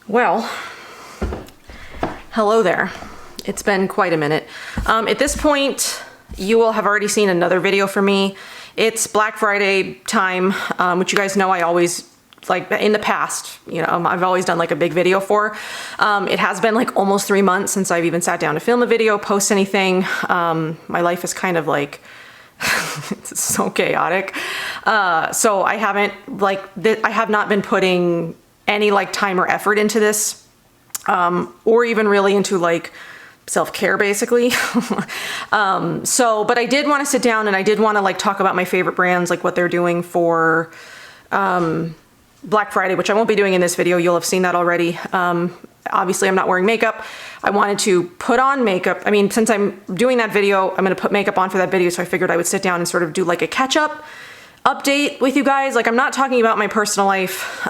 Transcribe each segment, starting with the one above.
Well, hello there. It's been quite a minute. At this point, you will have already seen another video from me. It's Black Friday time, which you guys know I always, like in the past, you know, I've always done like a big video for. It has been like almost 3 months since I've even sat down to film a video, post anything. My life is kind of like, it's so chaotic. So I haven't I have not been putting any like time or effort into this, or even really into like self-care basically. But I did want to sit down and I did want to like talk about my favorite brands, like what they're doing for, Black Friday, which I won't be doing in this video. You'll have seen that already. Obviously I'm not wearing makeup. I wanted to put on makeup. I mean, since I'm doing that video, I'm going to put makeup on for that video. So I figured I would sit down and sort of do like a catch up update with you guys. Like I'm not talking about my personal life,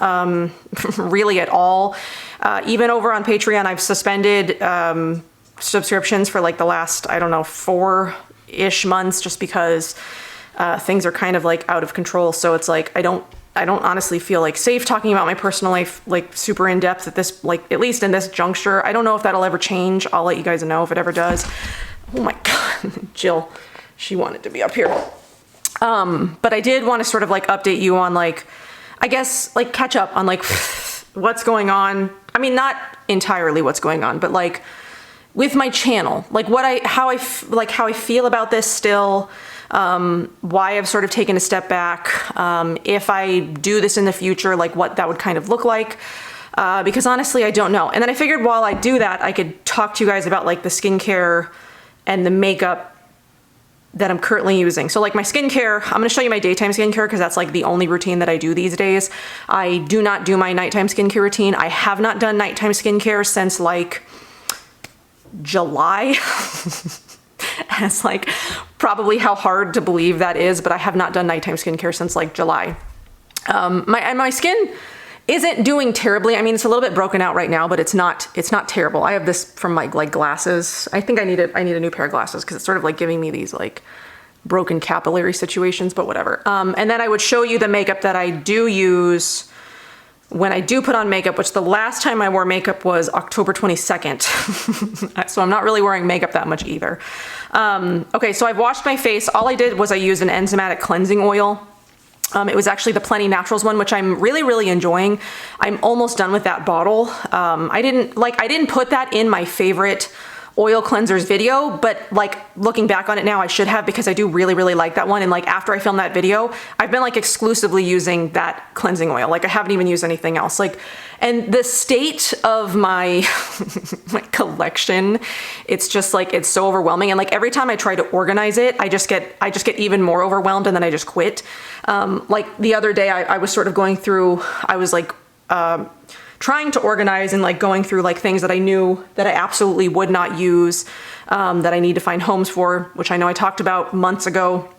really at all. Even over on Patreon, I've suspended, subscriptions for like the last, I don't know, 4-ish months, just because, things are kind of like out of control. So it's like, I don't honestly feel like safe talking about my personal life, like super in depth at this, like at least in this juncture. I don't know if that'll ever change. I'll let you guys know if it ever does. Oh my God, Jill, she wanted to be up here. But I did want to sort of like update you on like, I guess like catch up on like what's going on. I mean, not entirely what's going on, but like with my channel, like how I feel about this still, why I've sort of taken a step back, if I do this in the future, like what that would kind of look like, because honestly, I don't know. And then I figured while I do that, I could talk to you guys about like the skincare and the makeup that I'm currently using. So like my skincare, I'm gonna show you my daytime skincare because that's like the only routine that I do these days. I do not do my nighttime skincare routine. I have not done nighttime skincare since like July. It's like probably how hard to believe that is, but I have not done nighttime skincare since like July. My skin isn't doing terribly. I mean, it's a little bit broken out right now, but it's not terrible. I have this from my like glasses. I think I need a new pair of glasses because it's sort of like giving me these like broken capillary situations, but whatever. And then I would show you the makeup that I do use when I do put on makeup, which the last time I wore makeup was October 22nd. So I'm not really wearing makeup that much either. Okay, so I've washed my face. All I did was I used an enzymatic cleansing oil. It was actually the Plenty Naturals one, which I'm really, really enjoying. I'm almost done with that bottle. I didn't put that in my favorite oil cleansers video, but like looking back on it now, I should have, because I do really, really like that one. And like after I filmed that video, I've been like exclusively using that cleansing oil. Like I haven't even used anything else. Like, and the state of my, my collection, it's just like, it's so overwhelming. And like every time I try to organize it, I just get even more overwhelmed and then I just quit. Like the other day I was sort of going through, I was like, trying to organize and like going through like things that I knew that I absolutely would not use, that I need to find homes for, which I know I talked about months ago,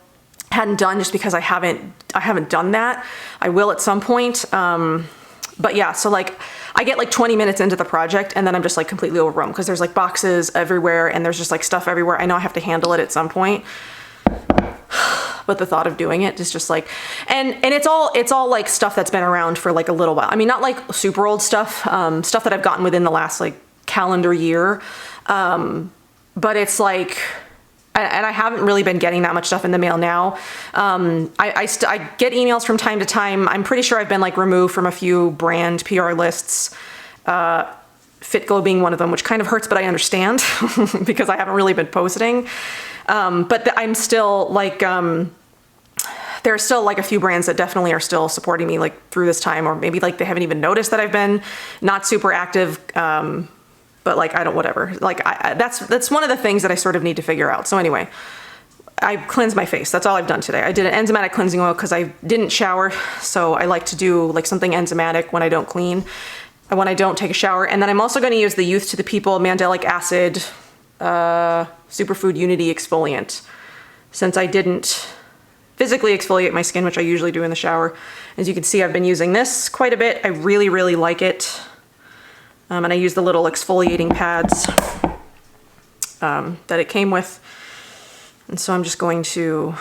hadn't done just because I haven't done that. I will at some point. But yeah, so like I get like 20 minutes into the project and then I'm just like completely overwhelmed because there's like boxes everywhere and there's just like stuff everywhere. I know I have to handle it at some point. But the thought of doing it is just like, and it's all like stuff that's been around for like a little while. I mean, not like super old stuff, stuff that I've gotten within the last like calendar year. But it's like, and I haven't really been getting that much stuff in the mail now. I get emails from time to time. I'm pretty sure I've been like removed from a few brand PR lists, FitGlow being one of them, which kind of hurts, but I understand because I haven't really been posting. But I'm still like, there are still like a few brands that definitely are still supporting me like through this time, or maybe like they haven't even noticed that I've been not super active. But like, I don't, whatever. Like that's one of the things that I sort of need to figure out. So anyway, I cleansed my face. That's all I've done today. I did an enzymatic cleansing oil because I didn't shower. So I like to do like something enzymatic when I don't clean, when I don't take a shower. And then I'm also going to use the Youth to the People Mandelic Acid, Superfood Unity Exfoliant, since I didn't physically exfoliate my skin, which I usually do in the shower. As you can see, I've been using this quite a bit. I really, really like it. And I use the little exfoliating pads that it came with. And so I'm just going to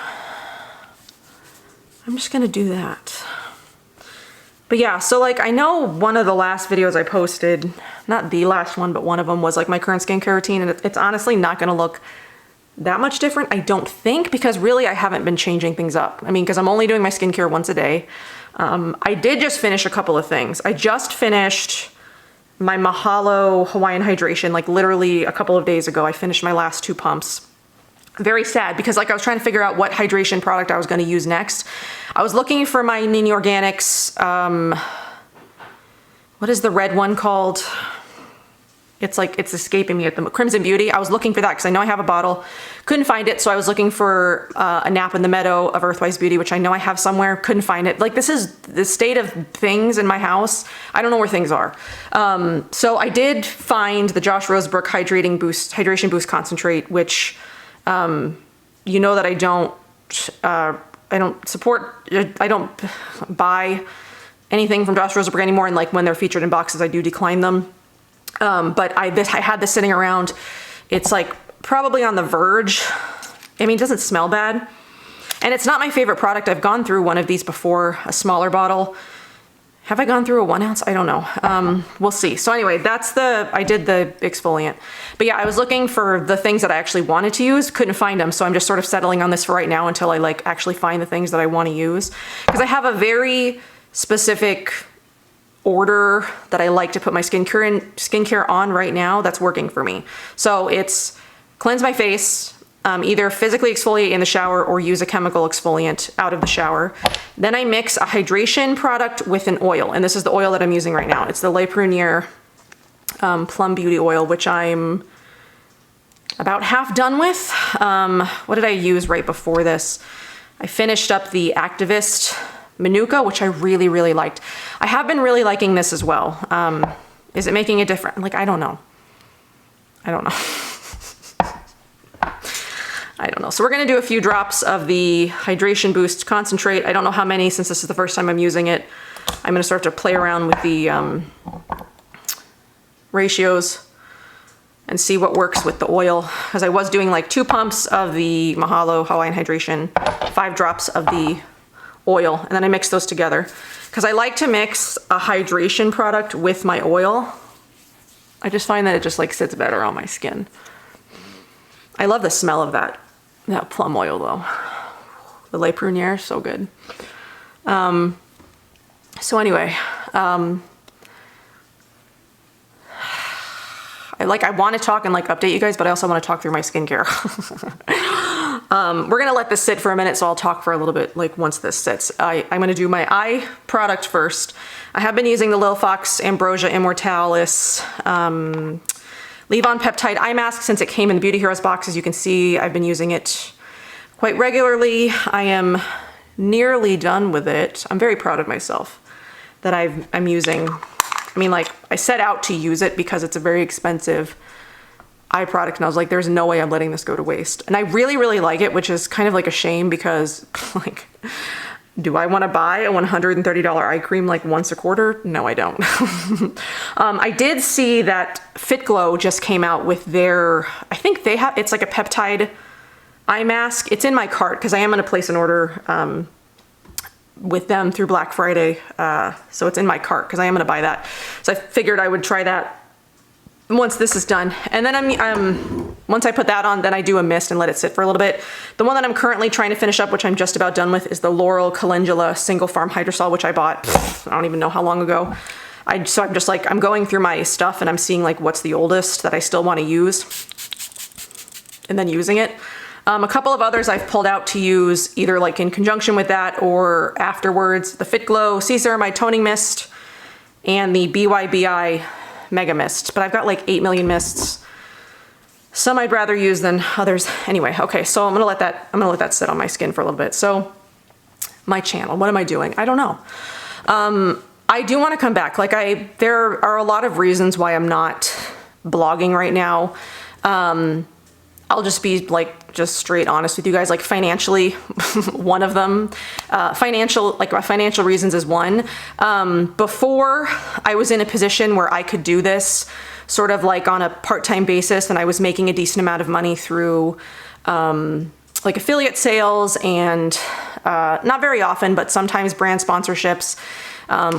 do that. But yeah, so like I know one of the last videos I posted, not the last one, but one of them was like my current skincare routine, and it's honestly not gonna look that much different, I don't think, because really I haven't been changing things up. I mean, because I'm only doing my skincare once a day. I did just finish a couple of things. I just finished my Mahalo Hawaiian Hydration, like literally a couple of days ago. I finished my last 2 pumps. Very sad because like I was trying to figure out what hydration product I was going to use next. I was looking for my Nini Organics, what is the red one called? It's escaping me at the Crimson Beauty. I was looking for that because I know I have a bottle. Couldn't find it, so I was looking for a Nap in the Meadow of Earthwise Beauty, which I know I have somewhere. Couldn't find it. Like, this is the state of things in my house. I don't know where things are. So I did find the Josh Rosebrook Hydration Boost Concentrate, which you know that I don't buy anything from Josh Rosebrook anymore, and like when they're featured in boxes, I do decline them. But I had this sitting around. It's like probably on the verge. I mean, it doesn't smell bad. And it's not my favorite product. I've gone through one of these before, a smaller bottle. Have I gone through a 1 ounce? I don't know. We'll see. So anyway, I did the exfoliant. But yeah, I was looking for the things that I actually wanted to use, couldn't find them. So I'm just sort of settling on this for right now until I like actually find the things that I want to use. Because I have a very specific order that I like to put my skincare on right now that's working for me. So it's cleanse my face, either physically exfoliate in the shower or use a chemical exfoliant out of the shower. Then I mix a hydration product with an oil, and this is the oil that I'm using right now. It's the Le Prunier Plum Beauty Oil, which I'm about half done with. What did I use right before this? I finished up the Activist Manuka, which I really, really liked. I have been really liking this as well. Is it making a difference? Like, I don't know. I don't know. I don't know. So we're going to do a few drops of the Hydration Boost Concentrate. I don't know how many, since this is the first time I'm using it. I'm going to start to play around with the ratios and see what works with the oil. Because I was doing like 2 pumps of the Mahalo Hawaiian Hydration, 5 drops of the oil, and then I mix those together. Because I like to mix a hydration product with my oil. I just find that it just like sits better on my skin. I love the smell of that plum oil though. The Le Prunier, so good. So anyway, I want to talk and like update you guys, but I also want to talk through my skincare. We're gonna let this sit for a minute, so I'll talk for a little bit like once this sits. I'm gonna do my eye product first. I have been using the Lil Fox Ambrosia Immortalis Leave-On Peptide Eye Mask since it came in the Beauty Heroes box. As you can see, I've been using it quite regularly. I am nearly done with it. I'm very proud of myself that I'm using. I mean, like, I set out to use it because it's a very expensive eye product, and I was like, there's no way I'm letting this go to waste. And I really, really like it, which is kind of like a shame because, like, do I want to buy a $130 eye cream like once a quarter? No, I don't. I did see that Fit Glow just came out with their, I think they have, it's like a peptide eye mask. It's in my cart because I am going to place an order with them through Black Friday. So it's in my cart because I am going to buy that. So I figured I would try that once this is done. And then once I put that on, then I do a mist and let it sit for a little bit. The one that I'm currently trying to finish up, which I'm just about done with, is the L'Oreal Calendula Single Farm Hydrosol, which I bought, I don't even know how long ago. So I'm just like, I'm going through my stuff and I'm seeing like what's the oldest that I still want to use and then using it. A couple of others I've pulled out to use either like in conjunction with that or afterwards. The Fit Glow C-Ceramide Toning Mist and the BYBI Mega Mist, but I've got like 8 million mists. Some I'd rather use than others. Anyway, okay, so I'm gonna let that sit on my skin for a little bit. So my channel, what am I doing? I don't know. I do want to come back. Like there are a lot of reasons why I'm not blogging right now. I'll just be like, just straight honest with you guys, like financially, one of them, financial reasons is one. Before I was in a position where I could do this sort of like on a part-time basis and I was making a decent amount of money through like affiliate sales and not very often, but sometimes brand sponsorships.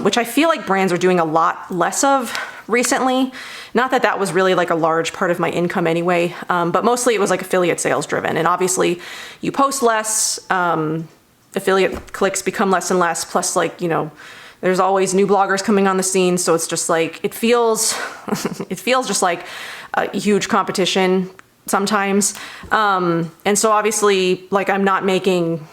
which I feel like brands are doing a lot less of recently. Not that that was really like a large part of my income anyway, but mostly it was like affiliate sales driven. And obviously you post less, affiliate clicks become less and less, plus like, there's always new bloggers coming on the scene. So it's just like, it feels just like a huge competition sometimes. And so obviously like I'm not making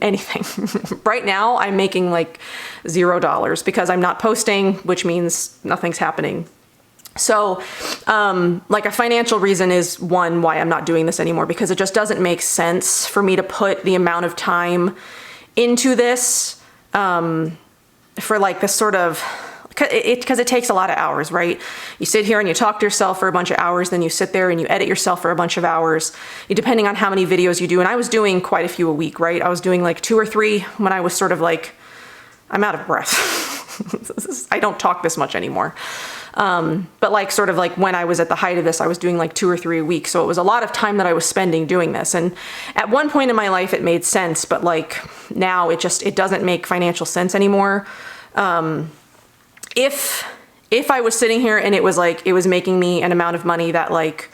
anything. Right now I'm making like $0 because I'm not posting, which means nothing's happening. So, like a financial reason is one why I'm not doing this anymore, because it just doesn't make sense for me to put the amount of time into this, for like this sort of, because it takes a lot of hours, right? You sit here and you talk to yourself for a bunch of hours, then you sit there and you edit yourself for a bunch of hours, depending on how many videos you do. And I was doing quite a few a week, right? I was doing like 2 or 3 when I was sort of like, I'm out of breath. I don't talk this much anymore. But like sort of like when I was at the height of this, I was doing like 2 or 3 a week. So it was a lot of time that I was spending doing this. And at one point in my life, it made sense, but like now it doesn't make financial sense anymore. If I was sitting here and it was making me an amount of money that like,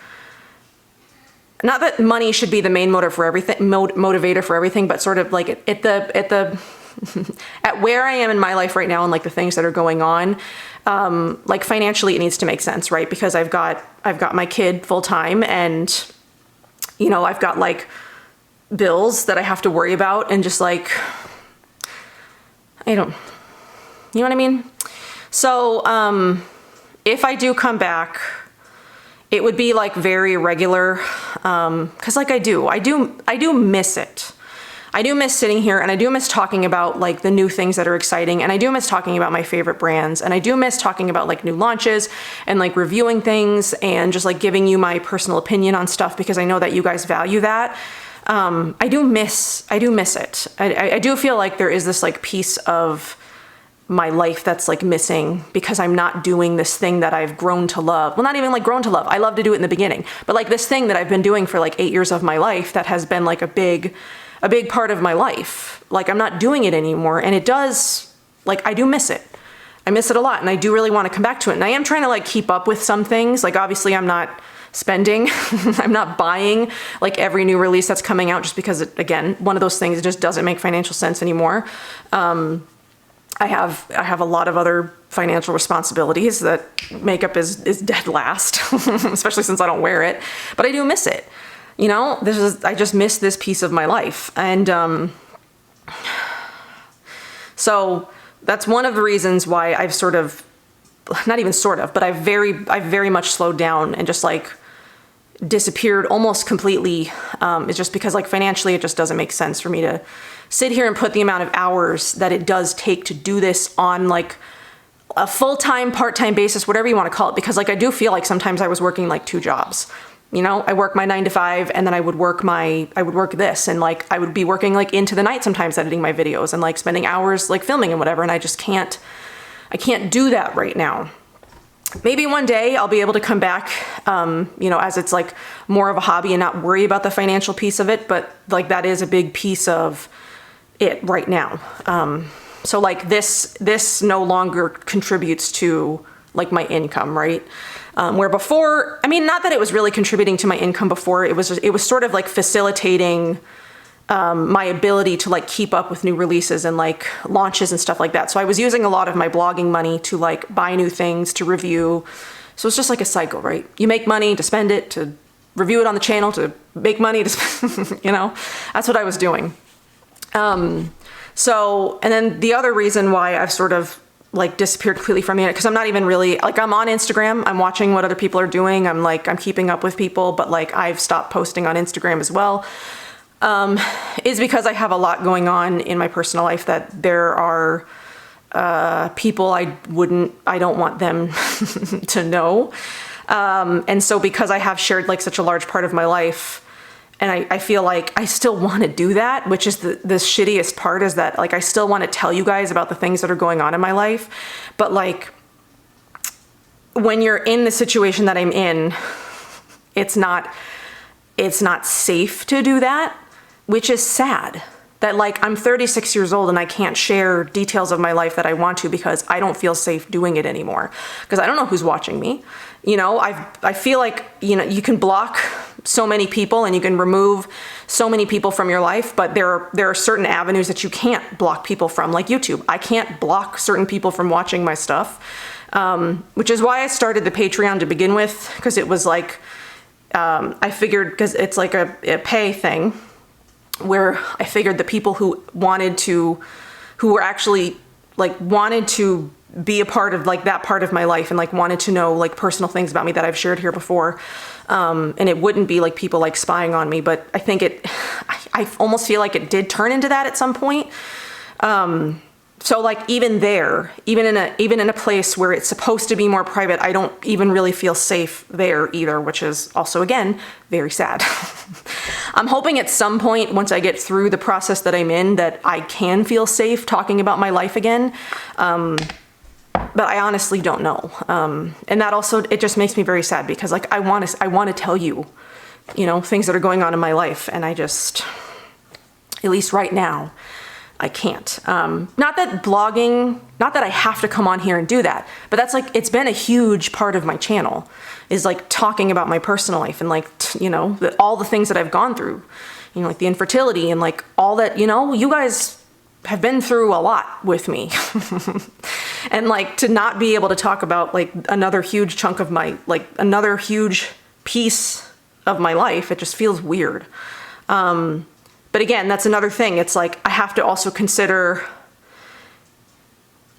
not that money should be the main motivator for everything, but sort of like at where I am in my life right now and like the things that are going on, like financially it needs to make sense, right? Because I've got my kid full time and, I've got like bills that I have to worry about and just like, you know what I mean? So, if I do come back, it would be like very regular, 'cause like I do miss it. I do miss sitting here and I do miss talking about like the new things that are exciting. And I do miss talking about my favorite brands. And I do miss talking about like new launches and like reviewing things and just like giving you my personal opinion on stuff, because I know that you guys value that. I do miss it. I do feel like there is this like piece of my life that's like missing because I'm not doing this thing that I've grown to love. Well, not even like grown to love. I love to do it in the beginning, but like this thing that I've been doing for like 8 years of my life that has been like a big part of my life. Like I'm not doing it anymore. And it does, like, I do miss it. I miss it a lot. And I do really want to come back to it. And I am trying to like keep up with some things. Like obviously I'm not spending, I'm not buying like every new release that's coming out just because again, one of those things, it just doesn't make financial sense anymore. I have a lot of other financial responsibilities that makeup is dead last, especially since I don't wear it, but I do miss it. I just miss this piece of my life. And, so that's one of the reasons why I've but I've very much slowed down and just like disappeared almost completely. It's just because like financially, it just doesn't make sense for me to sit here and put the amount of hours that it does take to do this on like a full-time, part-time basis, whatever you want to call it. Because like, I do feel like sometimes I was working like 2 jobs. I work my 9 to 5 and then I would work this, and like, I would be working like into the night sometimes editing my videos and like spending hours like filming and whatever. And I just can't do that right now. Maybe one day I'll be able to come back, as it's like more of a hobby and not worry about the financial piece of it. But like, that is a big piece of it right now. So like this no longer contributes to like my income, right? Where before, not that it was really contributing to my income before, it was sort of like facilitating my ability to like keep up with new releases and like launches and stuff like that. So I was using a lot of my blogging money to like buy new things, to review. So it's just like a cycle, right? You make money to spend it, to review it on the channel, to make money to spend, that's what I was doing. So, and then the other reason why I've sort of like disappeared completely from it, because I'm not even really like, I'm on Instagram, I'm watching what other people are doing, I'm keeping up with people, but like I've stopped posting on Instagram as well, is because I have a lot going on in my personal life that there are people I don't want them to know. And so because I have shared like such a large part of my life, and I feel like I still want to do that, which is the shittiest part, is that like I still want to tell you guys about the things that are going on in my life. But like when you're in the situation that I'm in, it's not safe to do that, which is sad. That like I'm 36 years old and I can't share details of my life that I want to because I don't feel safe doing it anymore. Because I don't know who's watching me. You know, I feel like, you know, you can block so many people and you can remove so many people from your life, but there are certain avenues that you can't block people from, like YouTube. I can't block certain people from watching my stuff, which is why I started the Patreon to begin with, because it was like, I figured, because it's like a pay thing, where I figured the people who were actually like wanted to be a part of like that part of my life and like wanted to know like personal things about me that I've shared here before. And it wouldn't be like people like spying on me, but I think I almost feel like it did turn into that at some point. So like even there, even in a place where it's supposed to be more private, I don't even really feel safe there either, which is also, again, very sad. I'm hoping at some point, once I get through the process that I'm in, that I can feel safe talking about my life again. But I honestly don't know. And that also, it just makes me very sad because like I want to tell you, you know, things that are going on in my life. And I just, at least right now, I can't. Not that I have to come on here and do that, but that's like, it's been a huge part of my channel, is like talking about my personal life and like, you know, all the things that I've gone through, you know, like the infertility and like all that, you know, you guys have been through a lot with me. And like to not be able to talk about like another huge chunk of my, like another huge piece of my life, it just feels weird. But again, that's another thing. It's like, I have to also consider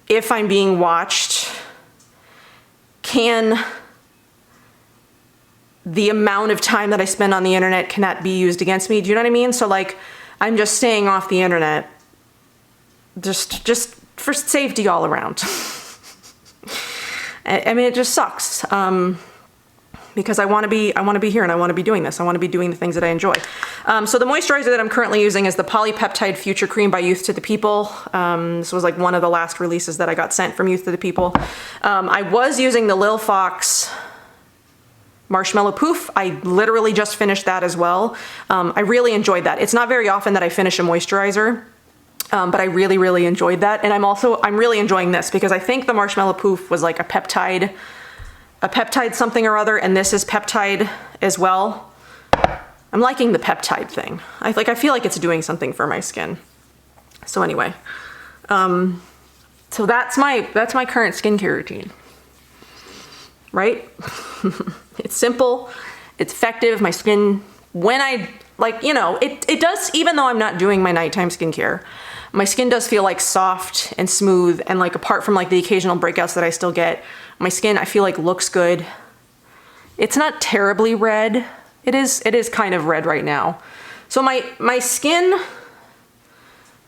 if I'm being watched, can the amount of time that I spend on the internet, can that be used against me? Do you know what I mean? So like, I'm just staying off the internet, just for safety all around. I mean, it just sucks. Because I want to be here and I want to be doing this. I want to be doing the things that I enjoy. So the moisturizer that I'm currently using is the Polypeptide Future Cream by Youth to the People. This was like one of the last releases that I got sent from Youth to the People. I was using the Lil Fox Marshmallow Poof. I literally just finished that as well. I really enjoyed that. It's not very often that I finish a moisturizer. But I really, really enjoyed that. And I'm really enjoying this because I think the Marshmallow Poof was like a peptide something or other, and this is peptide as well. I'm liking the peptide thing. I feel like it's doing something for my skin. So anyway, so that's my current skincare routine, right? It's simple, it's effective. My skin, when I like, you know, it does, even though I'm not doing my nighttime skincare, my skin does feel like soft and smooth, and like apart from like the occasional breakouts that I still get, my skin, I feel like, looks good. It's not terribly red. It is kind of red right now. So my skin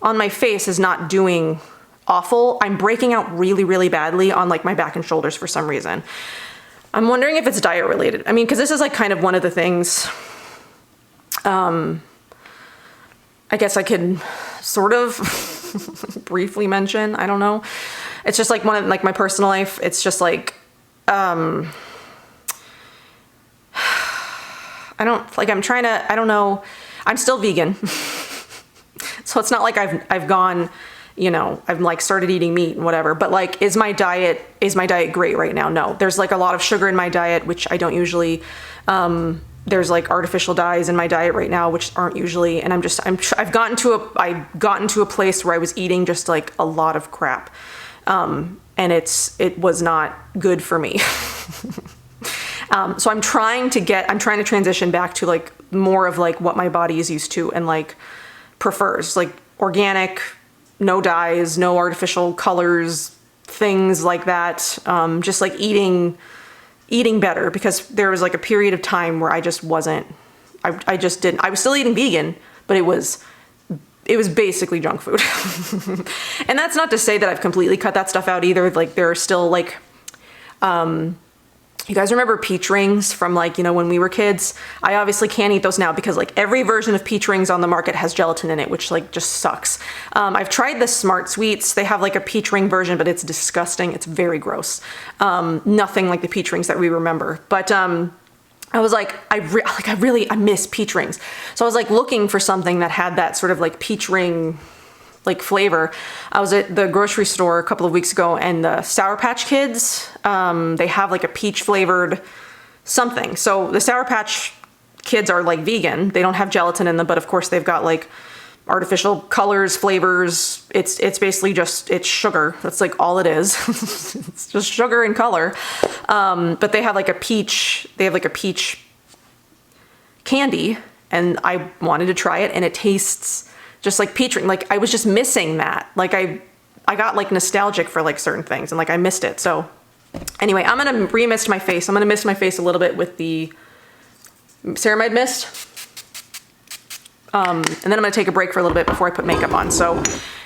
on my face is not doing awful. I'm breaking out really, really badly on like my back and shoulders for some reason. I'm wondering if it's diet related. I mean, because this is like kind of one of the things, I guess I could sort of briefly mention. I don't know. It's just like one of like my personal life. It's just like, I don't know. I'm still vegan. So it's not like I've gone, you know, I've like started eating meat and whatever, but like, is my diet great right now? No, there's like a lot of sugar in my diet, which I don't usually, there's like artificial dyes in my diet right now, which aren't usually, and I've gotten to a place where I was eating just like a lot of crap. And it was not good for me. So I'm trying to transition back to like more of like what my body is used to and like prefers, like organic, no dyes, no artificial colors, things like that. Just like eating better, because there was like a period of time where I just wasn't, I just didn't, I was still eating vegan, but it was basically junk food. And that's not to say that I've completely cut that stuff out either. Like there are still like, you guys remember peach rings from like, you know, when we were kids? I obviously can't eat those now because like every version of peach rings on the market has gelatin in it, which like just sucks. I've tried the Smart Sweets. They have like a peach ring version, but it's disgusting. It's very gross. Nothing like the peach rings that we remember. But I was like, I miss peach rings. So I was like looking for something that had that sort of like peach ring like flavor. I was at the grocery store a couple of weeks ago, and the Sour Patch Kids, they have like a peach flavored something. So the Sour Patch Kids are like vegan. They don't have gelatin in them, but of course they've got like artificial colors, flavors. It's basically just, it's sugar. That's like all it is. It's just sugar and color. But they have like a peach candy, and I wanted to try it, and it tastes just like peach ring. Like I was just missing that. Like I got like nostalgic for like certain things, and like I missed it. So anyway, I'm gonna remist my face. I'm gonna mist my face a little bit with the ceramide mist. And then I'm gonna take a break for a little bit before I put makeup on. So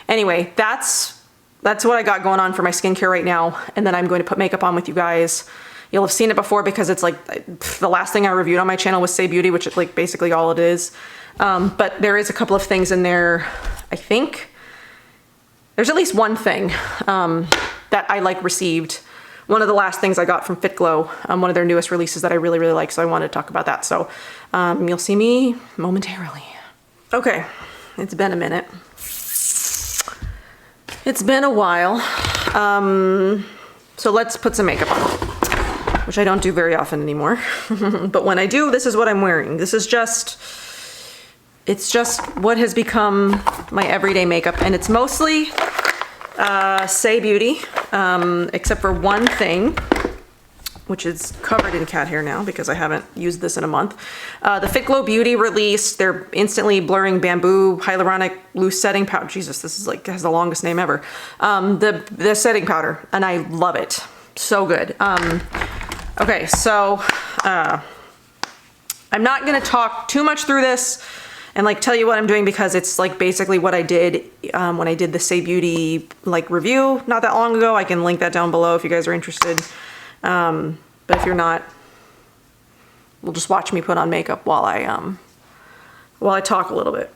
anyway, that's what I got going on for my skincare right now. And then I'm going to put makeup on with you guys. You'll have seen it before because it's like the last thing I reviewed on my channel was Saie Beauty, which is like basically all it is. But there is a couple of things in there. I think there's at least one thing that I like received. One of the last things I got from Fit Glow, one of their newest releases that I really, really like. So I wanted to talk about that. So you'll see me momentarily. Okay, it's been a minute. It's been a while. So let's put some makeup on, which I don't do very often anymore. But when I do, this is what I'm wearing. It's just what has become my everyday makeup, and it's mostly Saie Beauty, except for one thing, which is covered in cat hair now because I haven't used this in a month. The Fit Glow Beauty release, their Instantly Blurring Bamboo Hyaluronic Loose Setting Powder. Jesus, this is like, has the longest name ever. The setting powder, and I love it. So good. Okay, so I'm not gonna talk too much through this and like tell you what I'm doing, because it's like basically what I did when I did the Saie Beauty like review not that long ago. I can link that down below if you guys are interested. But if you're not, we'll just watch me put on makeup while I talk a little bit.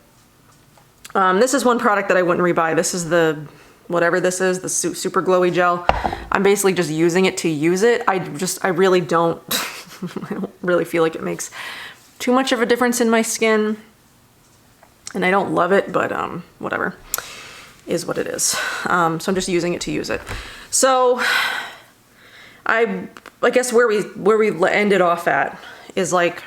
This is one product that I wouldn't rebuy. This is the, whatever this is, the super glowy gel. I'm basically just using it to use it. I really don't, I don't really feel like it makes too much of a difference in my skin. And I don't love it, but whatever, is what it is. So I'm just using it to use it. So I guess where we ended off at is like,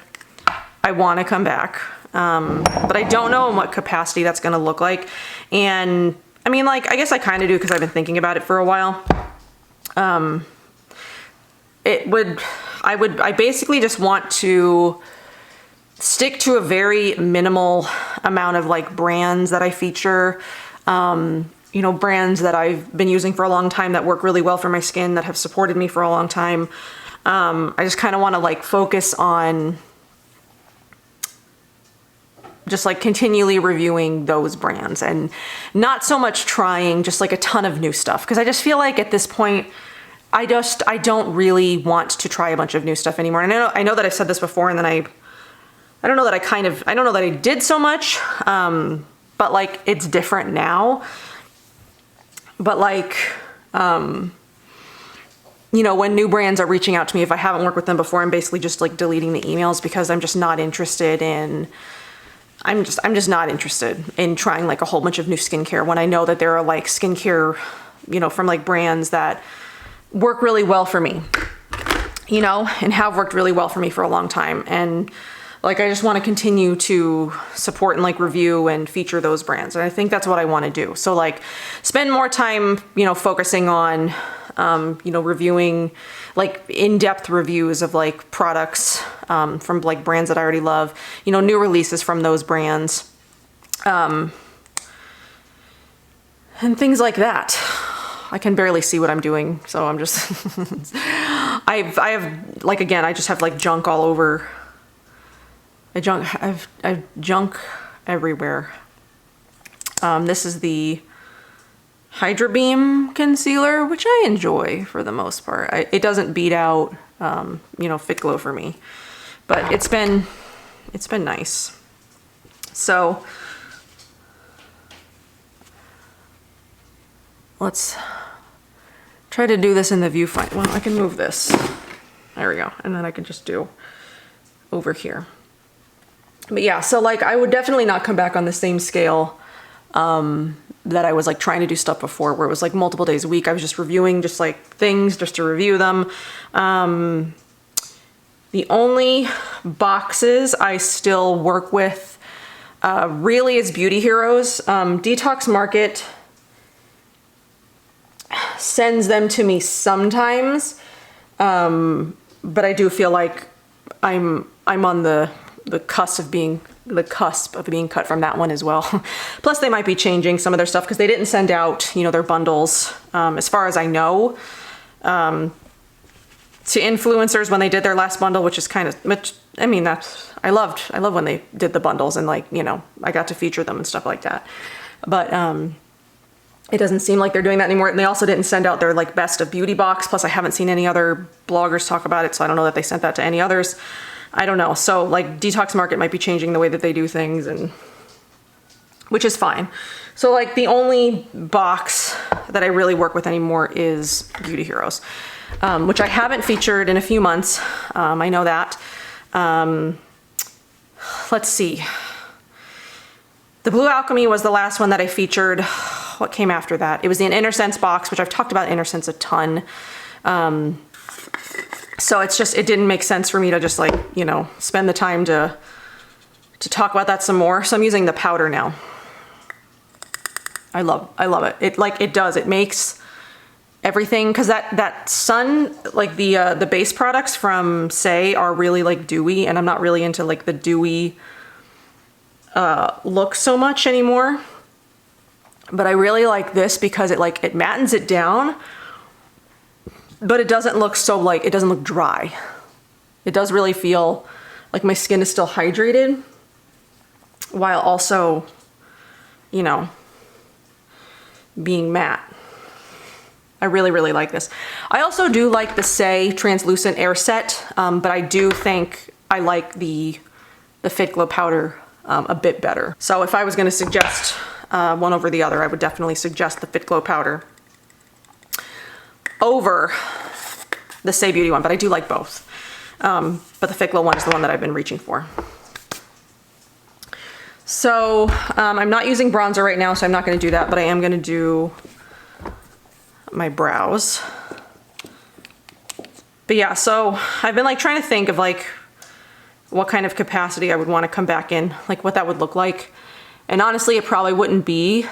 I want to come back, but I don't know in what capacity that's going to look like. And I mean, like, I guess I kind of do because I've been thinking about it for a while. I basically just want to stick to a very minimal amount of like brands that I feature. You know, brands that I've been using for a long time that work really well for my skin, that have supported me for a long time. I just kind of want to like focus on just like continually reviewing those brands and not so much trying just like a ton of new stuff. Cause I just feel like at this point, I don't really want to try a bunch of new stuff anymore. And I know that I've said this before, and then I don't know that I did so much, but like it's different now. But like, you know, when new brands are reaching out to me, if I haven't worked with them before, I'm basically just like deleting the emails because I'm just not interested in, I'm just not interested in trying like a whole bunch of new skincare when I know that there are like skincare, you know, from like brands that work really well for me, you know, and have worked really well for me for a long time. And like, I just want to continue to support and like review and feature those brands. And I think that's what I want to do. So like spend more time, you know, focusing on, you know, reviewing like in-depth reviews of like products, from like brands that I already love, you know, new releases from those brands, and things like that. I can barely see what I'm doing. So I'm just, I have like, again, I just have like junk all over. I've junk everywhere. This is the Hydra Beam concealer, which I enjoy for the most part. It doesn't beat out, you know, Fit Glow for me, but it's been nice. So let's try to do this in the viewfinder. Well, I can move this. There we go. And then I can just do over here. But yeah, so like I would definitely not come back on the same scale that I was like trying to do stuff before, where it was like multiple days a week. I was just reviewing just like things just to review them. The only boxes I still work with really is Beauty Heroes. Detox Market sends them to me sometimes, but I do feel like I'm on the cusp of being cut from that one as well. Plus they might be changing some of their stuff because they didn't send out, you know, their bundles, as far as I know, to influencers when they did their last bundle, which is kind of, which, I mean, I love when they did the bundles and like, you know, I got to feature them and stuff like that. But it doesn't seem like they're doing that anymore. And they also didn't send out their like best of beauty box. Plus I haven't seen any other bloggers talk about it. So I don't know that they sent that to any others. I don't know. So like Detox Market might be changing the way that they do things, and which is fine. So like the only box that I really work with anymore is Beauty Heroes, which I haven't featured in a few months. I know that. Let's see. The Blue Alchemy was the last one that I featured. What came after that? It was the InnerSense box, which I've talked about InnerSense a ton. So it's just, it didn't make sense for me to just like, you know, spend the time to talk about that some more. So I'm using the powder now. I love it. It makes everything, because that sun, like the base products from Saie are really like dewy, and I'm not really into like the dewy look so much anymore. But I really like this because it mattens it down, but it doesn't look so like, it doesn't look dry. It does really feel like my skin is still hydrated while also, you know, being matte. I really, really like this. I also do like the Saie Translucent Air Set, but I do think I like the Fit Glow powder a bit better. So if I was gonna suggest one over the other, I would definitely suggest the Fit Glow powder over the Saie Beauty one, but I do like both. But the Fit Glow one is the one that I've been reaching for. So I'm not using bronzer right now, so I'm not gonna do that, but I am gonna do my brows. But yeah, so I've been like trying to think of like what kind of capacity I would want to come back in, like what that would look like. And honestly, it probably wouldn't be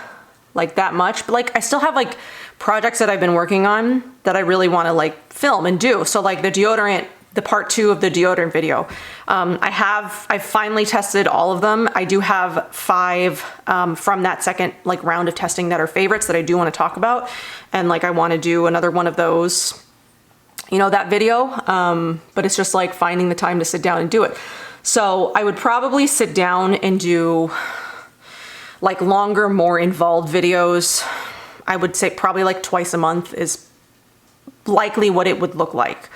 like that much, but like I still have like projects that I've been working on that I really want to like film and do. So like the deodorant, the part 2 of the deodorant video. I've finally tested all of them. I do have 5 from that second like round of testing that are favorites that I do want to talk about. And like I want to do another one of those, you know, that video. But it's just like finding the time to sit down and do it. So I would probably sit down and do like longer, more involved videos. I would say probably like twice a month is likely what it would look like.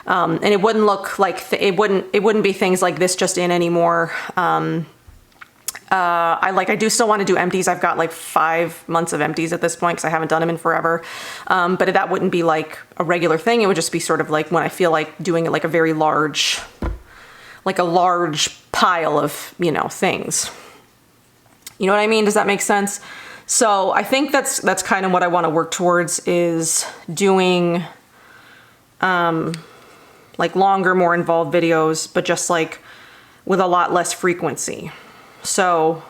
And it wouldn't look like, it wouldn't be things like this just in anymore. I do still want to do empties. I've got like 5 months of empties at this point because I haven't done them in forever. But that wouldn't be like a regular thing. It would just be sort of like when I feel like doing it like a very large, like a large pile of, you know, things. You know what I mean? Does that make sense? So I think that's kind of what I want to work towards, is doing like longer, more involved videos, but just like with a lot less frequency. So,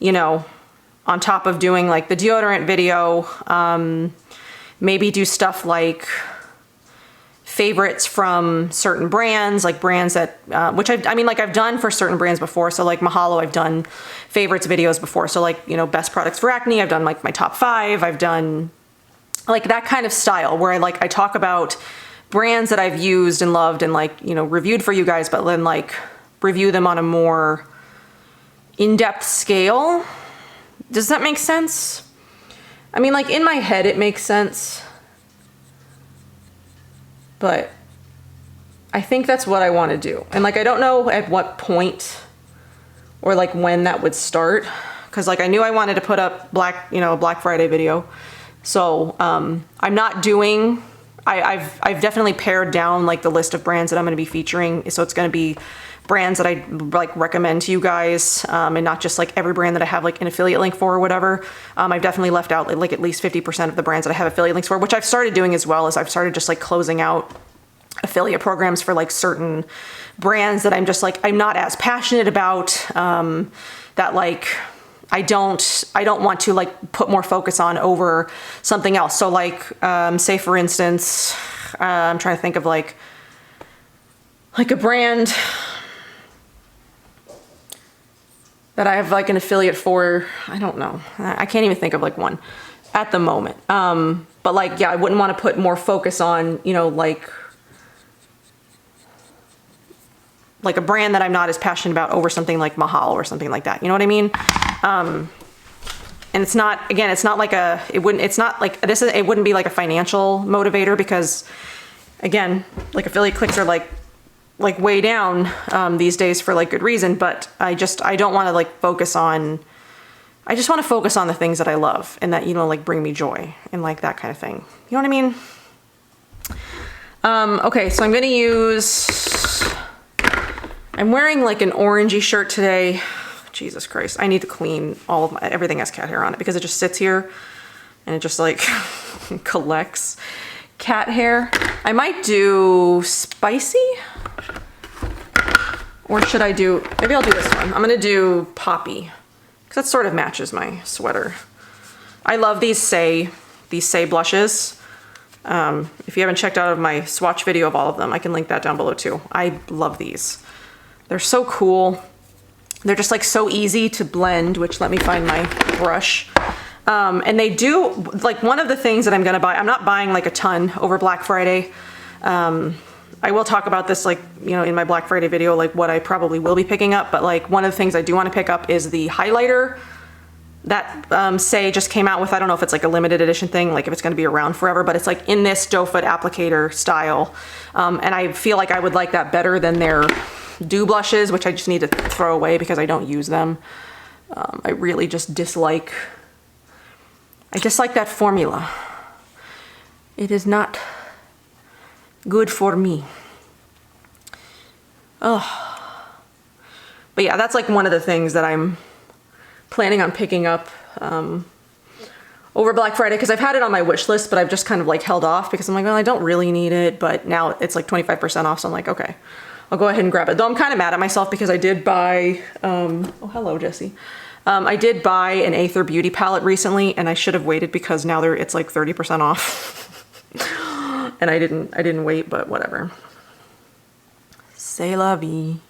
you know, on top of doing like the deodorant video, maybe do stuff like favorites from certain brands, like brands that, which I've done for certain brands before. So like Mahalo, I've done favorites videos before. So like, you know, best products for acne, I've done like my top 5, I've done like that kind of style where I talk about brands that I've used and loved and like, you know, reviewed for you guys, but then like review them on a more in-depth scale. Does that make sense? I mean, like in my head, it makes sense, but I think that's what I want to do. And like, I don't know at what point or like when that would start. Cause like I knew I wanted to put up a Black Friday video. So I'm not doing I've definitely pared down like the list of brands that I'm going to be featuring. So it's going to be brands that I like recommend to you guys, and not just like every brand that I have like an affiliate link for or whatever. I've definitely left out like at least 50% of the brands that I have affiliate links for, which I've started doing as well. As I've started just like closing out affiliate programs for like certain brands that I'm just like, I'm not as passionate about, that like I don't want to like put more focus on over something else. So like, say for instance, I'm trying to think of like a brand that I have like an affiliate for. I don't know. I can't even think of like one at the moment. But like, yeah, I wouldn't want to put more focus on, you know, like a brand that I'm not as passionate about over something like Mahal or something like that. You know what I mean? And it's not, again, it's not like it wouldn't be like a financial motivator, because again, like affiliate clicks are like way down, these days for like good reason. But I don't want to like focus on, I just want to focus on the things that I love and that, you know, like bring me joy and like that kind of thing. You know what I mean? Okay, so I'm wearing like an orangey shirt today. Jesus Christ, I need to clean all of everything has cat hair on it, because it just sits here and it just like collects cat hair. I might do spicy, or should I do, maybe I'll do this one. I'm gonna do poppy, because that sort of matches my sweater. I love these Saie blushes. If you haven't checked out my swatch video of all of them, I can link that down below too. I love these. They're so cool. They're just like so easy to blend, which, let me find my brush. And they do, like, one of the things that I'm gonna buy, I'm not buying like a ton over Black Friday. I will talk about this, like, you know, in my Black Friday video, like what I probably will be picking up. But like, one of the things I do want to pick up is the highlighter that Saie just came out with. I don't know if it's like a limited edition thing, like if it's going to be around forever, but it's like in this doe foot applicator style. And I feel like I would like that better than their Dew blushes, which I just need to throw away because I don't use them. I really just dislike that formula. It is not good for me. Oh. But yeah, that's like one of the things that I'm planning on picking up over Black Friday, because I've had it on my wish list, but I've just kind of like held off because I'm like, well, I don't really need it, but now it's like 25% off, so I'm like, okay, I'll go ahead and grab it. Though I'm kind of mad at myself because I did buy, oh, hello, Jesse. I did buy an Aether Beauty palette recently, and I should have waited because now it's like 30% off. And I didn't wait, but whatever. C'est la vie.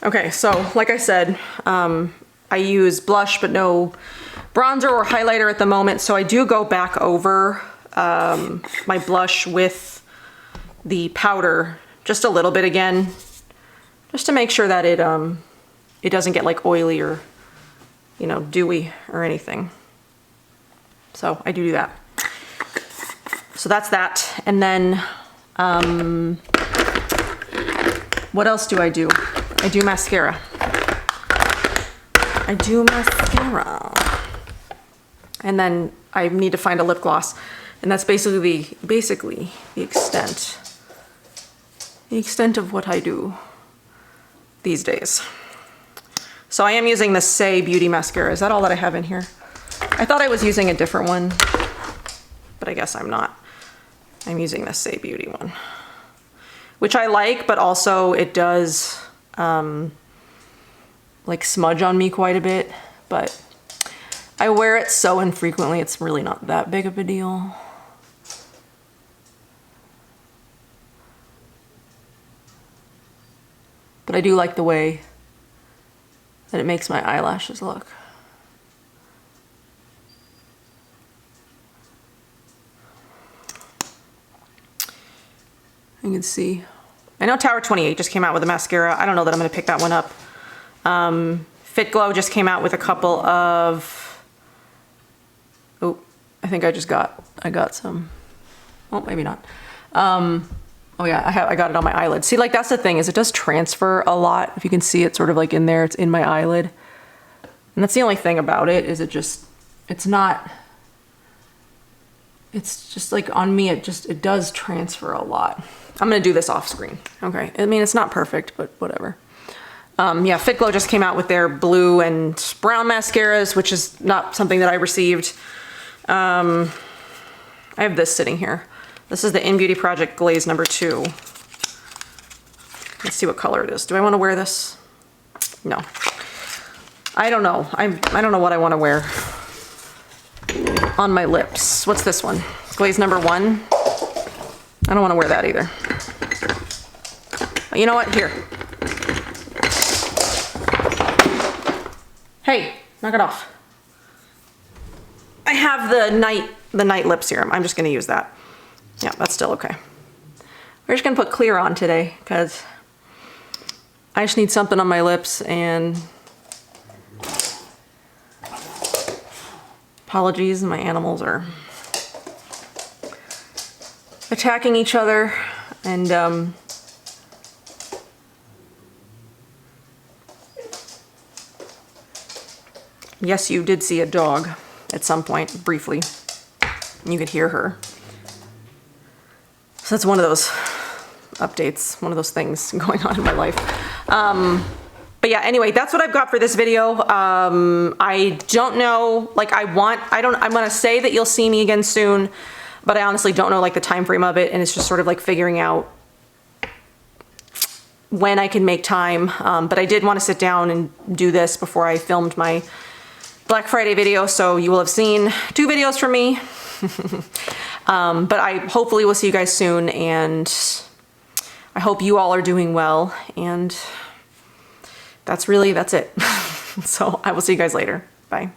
Okay, so like I said, I use blush but no bronzer or highlighter at the moment, so I do go back over my blush with the powder just a little bit again, just to make sure that it doesn't get like oily or, you know, dewy or anything. So I do that. So that's that. And then what else do? I do mascara. And then I need to find a lip gloss, and that's basically the extent of what I do these days. So I am using the Saie Beauty mascara. Is that all that I have in here? I thought I was using a different one, but I guess I'm not. I'm using the Saie Beauty one, which I like, but also it does like smudge on me quite a bit, but I wear it so infrequently, it's really not that big of a deal. But I do like the way that it makes my eyelashes look. You can see. I know Tower 28 just came out with a mascara. I don't know that I'm gonna pick that one up. Fit Glow just came out with a couple of, oh, I think I got some. Oh, maybe not. Oh yeah, I got it on my eyelid. See, like that's the thing, is it does transfer a lot. If you can see it sort of like in there, it's in my eyelid. And that's the only thing about it, is it's it's just like on me, it does transfer a lot. I'm gonna do this off screen. Okay, I mean, it's not perfect, but whatever. Yeah, Fit Glow just came out with their blue and brown mascaras, which is not something that I received. I have this sitting here. This is the In Beauty Project Glaze number 2. Let's see what color it is. Do I want to wear this? No. I don't know. I don't know what I want to wear on my lips. What's this one? Glaze number 1. I don't want to wear that either. You know what? Here. Hey, knock it off. I have the night lip serum. I'm just going to use that. Yeah, that's still okay. We're just going to put clear on today because I just need something on my lips, and apologies, my animals are attacking each other, and yes, you did see a dog at some point, briefly. You could hear her. So that's one of those updates, one of those things going on in my life. But yeah, anyway, that's what I've got for this video. I don't know, like I'm gonna say that you'll see me again soon, but I honestly don't know like the time frame of it, and it's just sort of like figuring out when I can make time. But I did want to sit down and do this before I filmed my Black Friday video, so you will have seen 2 videos from me. But I hopefully will see you guys soon, and I hope you all are doing well, and that's it. So I will see you guys later. Bye.